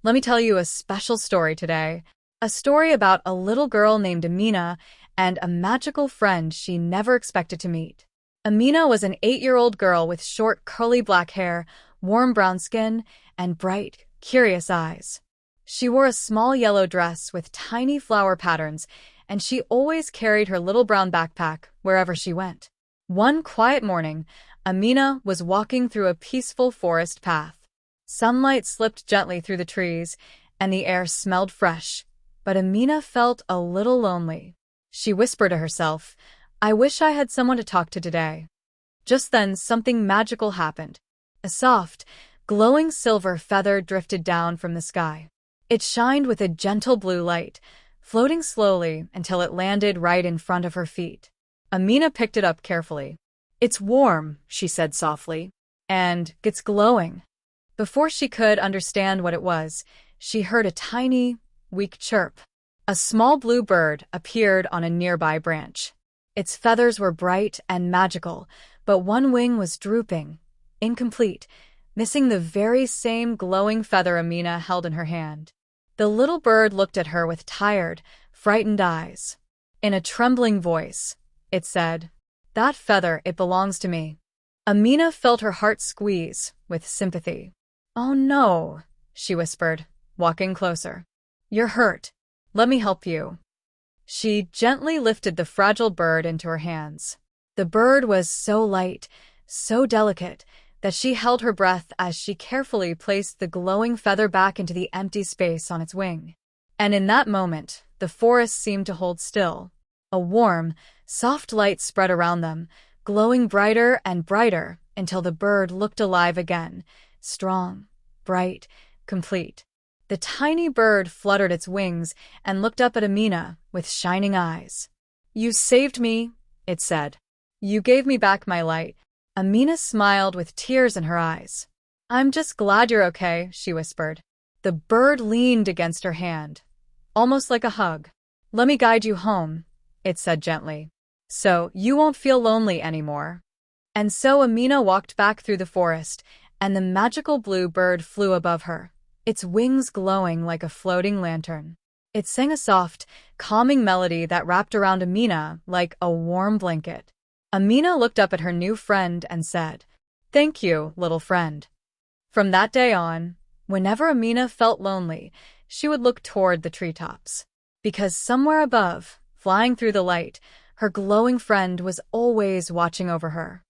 Let me tell you a special story today. A story about a little girl named Amina and a magical friend she never expected to meet. Amina was an 8-year-old girl with short, curly black hair, warm brown skin, and bright, curious eyes. She wore a small yellow dress with tiny flower patterns, and she always carried her little brown backpack wherever she went. One quiet morning, Amina was walking through a peaceful forest path. Sunlight slipped gently through the trees, and the air smelled fresh, but Amina felt a little lonely. She whispered to herself, "I wish I had someone to talk to today." Just then, something magical happened. A soft, glowing silver feather drifted down from the sky. It shined with a gentle blue light, floating slowly until it landed right in front of her feet. Amina picked it up carefully. "It's warm," she said softly, "and it's glowing." Before she could understand what it was, she heard a tiny, weak chirp. A small blue bird appeared on a nearby branch. Its feathers were bright and magical, but one wing was drooping, incomplete, missing the very same glowing feather Amina held in her hand. The little bird looked at her with tired, frightened eyes. In a trembling voice, it said, "That feather, it belongs to me." Amina felt her heart squeeze with sympathy. "Oh no," she whispered, walking closer. "You're hurt. Let me help you." She gently lifted the fragile bird into her hands. The bird was so light, so delicate, that she held her breath as she carefully placed the glowing feather back into the empty space on its wing. And in that moment, the forest seemed to hold still. A warm, soft light spread around them, glowing brighter and brighter until the bird looked alive again, strong, bright, complete. The tiny bird fluttered its wings and looked up at Amina with shining eyes. "You saved me," it said. "You gave me back my light." Amina smiled with tears in her eyes. "I'm just glad you're okay," she whispered. The bird leaned against her hand, almost like a hug. "Let me guide you home," it said gently, "so you won't feel lonely anymore." And so Amina walked back through the forest, and the magical blue bird flew above her, its wings glowing like a floating lantern. It sang a soft, calming melody that wrapped around Amina like a warm blanket. Amina looked up at her new friend and said, "Thank you, little friend." From that day on, whenever Amina felt lonely, she would look toward the treetops. Because somewhere above, flying through the light, her glowing friend was always watching over her.